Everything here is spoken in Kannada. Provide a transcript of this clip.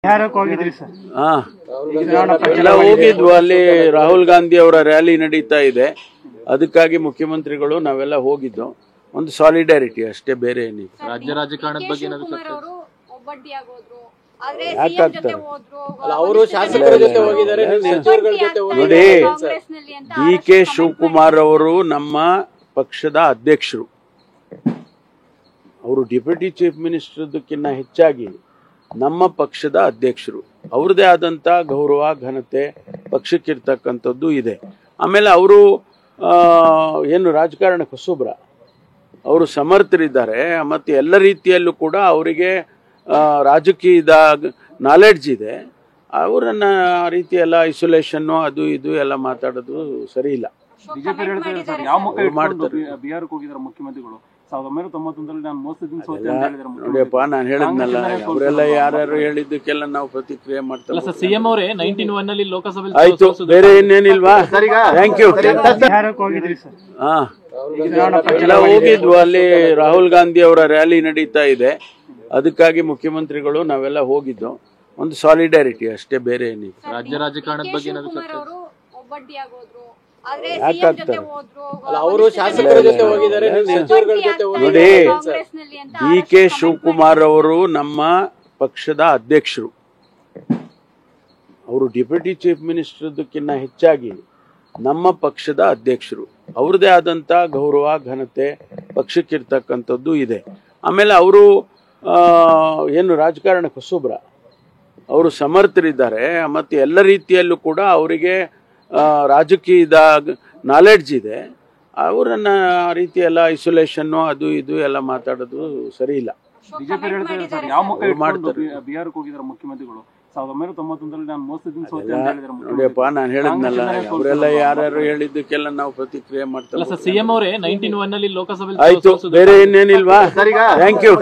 ಎಲ್ಲ ಹೋಗಿದ್ವು. ಅಲ್ಲಿ ರಾಹುಲ್ ಗಾಂಧಿ ಅವರ ರ್ಯಾಲಿ ನಡೀತಾ ಇದೆ, ಅದಕ್ಕಾಗಿ ಮುಖ್ಯಮಂತ್ರಿಗಳು ನಾವೆಲ್ಲ ಹೋಗಿದ್ದು. ಒಂದು ಸಾಲಿಡಾರಿಟಿ ಅಷ್ಟೇ, ಬೇರೆ ಏನಿಲ್ಲ. ರಾಜ್ಯ ರಾಜಕಾರಣದ ಬಗ್ಗೆ ನೋಡಿ, ಡಿ ಕೆ ಶಿವಕುಮಾರ್ ಅವರು ನಮ್ಮ ಪಕ್ಷದ ಅಧ್ಯಕ್ಷರು. ಅವರು ಡೆಪ್ಯೂಟಿ ಚೀಫ್ ಮಿನಿಸ್ಟರ್ದಕ್ಕಿಂತ ಹೆಚ್ಚಾಗಿ ನಮ್ಮ ಪಕ್ಷದ ಅಧ್ಯಕ್ಷರು. ಅವ್ರದೇ ಆದಂಥ ಗೌರವ ಘನತೆ ಪಕ್ಷಕ್ಕಿರ್ತಕ್ಕಂಥದ್ದು ಇದೆ. ಆಮೇಲೆ ಅವರು ಏನು ರಾಜಕಾರಣಕ್ಕೆ ಹೊಸಬ್ರ, ಅವರು ಸಮರ್ಥರಿದ್ದಾರೆ. ಮತ್ತು ಎಲ್ಲ ರೀತಿಯಲ್ಲೂ ಕೂಡ ಅವರಿಗೆ ರಾಜಕೀಯದ ನಾಲೆಡ್ಜ್ ಇದೆ. ಅವರನ್ನ ಆ ರೀತಿ ಎಲ್ಲ ಐಸೋಲೇಷನ್ನು ಅದು ಇದು ಎಲ್ಲ ಮಾತಾಡೋದು ಸರಿ ಇಲ್ಲ. ಬಿಜೆಪಿ ಹೇಳ್ತಾರೆ ಸರ್, ಯಾವ ಮುಖ ಮಾಡ್ತಾರೆ? ಬಿಹಾರಕ್ಕೆ ಹೋಗಿದ್ದಾರೆ ಮುಖ್ಯಮಂತ್ರಿಗಳು. 1991 ನಾನು ಮೋಸದಿಂದ ಸೋತೆ ಅಂತ ಹೇಳಿದ್ರು. ನೋಡಿಯಪ್ಪ, ನಾನು ಹೇಳಿದ್ನಲ್ಲ, ಅವರೆಲ್ಲ ಯಾರ್ಯಾರು ಹೇಳಿದ್ದಕ್ಕೆಲ್ಲ ನಾವು ಪ್ರತಿಕ್ರಿಯೆ ಮಾಡ್ತಲ್ಲ. ಸಿಎಂ ಅವರೇ 1991 ನಲ್ಲಿ ಲೋಕಸಭೆ ಆಯ್ತು, ಬೇರೆ ಇನ್ನೇನಿಲ್ವಾ? Thank you. ಎಲ್ಲ ಹೋಗಿದ್ವು. ಅಲ್ಲಿ ರಾಹುಲ್ ಗಾಂಧಿ ಅವರ ರ್ಯಾಲಿ ನಡೀತಾ ಇದೆ, ಅದಕ್ಕಾಗಿ ಮುಖ್ಯಮಂತ್ರಿಗಳು ನಾವೆಲ್ಲ ಹೋಗಿದ್ದು. ಒಂದು ಸಾಲಿಡಾರಿಟಿ ಅಷ್ಟೇ, ಬೇರೆ ಏನಿಲ್ಲ. ರಾಜ್ಯ ರಾಜಕಾರಣದ ಬಗ್ಗೆ ನೋಡಿ, ಡಿ ಕೆ ಶಿವಕುಮಾರ್ ಅವರು ನಮ್ಮ ಪಕ್ಷದ ಅಧ್ಯಕ್ಷರು. ಅವರು ಡೆಪ್ಯೂಟಿ ಚೀಫ್ ಮಿನಿಸ್ಟರ್ದಕ್ಕಿಂತ ಹೆಚ್ಚಾಗಿ ನಮ್ಮ ಪಕ್ಷದ ಅಧ್ಯಕ್ಷರು. ಅವ್ರದೇ ಆದಂಥ ಗೌರವ ಘನತೆ ಪಕ್ಷಕ್ಕಿರ್ತಕ್ಕಂಥದ್ದು ಇದೆ. ಆಮೇಲೆ ಅವರು ಏನು ರಾಜಕಾರಣಕ್ಕೆ ಹೊಸಬ್ರ, ಅವರು ಸಮರ್ಥರಿದ್ದಾರೆ. ಮತ್ತು ಎಲ್ಲ ರೀತಿಯಲ್ಲೂ ಕೂಡ ಅವರಿಗೆ ರಾಜಕೀಯದ ನಾಲೆಡ್ಜ್ ಇದೆ. ಅವರನ್ನ ಆ ರೀತಿ ಎಲ್ಲ ಐಸೋಲೇಷನ್ನು ಅದು ಇದು ಎಲ್ಲ ಮಾತಾಡೋದು ಸರಿ ಇಲ್ಲ. ಬಿಜೆಪಿ ಹೇಳ್ತಾರೆ ಸರ್, ಯಾವ ಮುಖ ಮಾಡ್ತಾರೆ? ಬಿಹಾರಕ್ಕೆ ಹೋಗಿದ್ದಾರೆ ಮುಖ್ಯಮಂತ್ರಿಗಳು. 1991 ನಾನು ಮೋಸದಿಂದ ಸೋತೆ ಅಂತ ಹೇಳಿದ್ರು. ನೋಡಿಯಪ್ಪ, ನಾನು ಹೇಳಿದ್ನಲ್ಲ, ಅವರೆಲ್ಲ ಯಾರ್ಯಾರು ಹೇಳಿದ್ದಕ್ಕೆಲ್ಲ ನಾವು ಪ್ರತಿಕ್ರಿಯೆ ಮಾಡ್ತಲ್ಲ. ಸಿಎಂ ಅವರೇ 1991 ನಲ್ಲಿ ಲೋಕಸಭೆ ಆಯ್ತು, ಬೇರೆ ಇನ್ನೇನಿಲ್ವಾ? Thank you.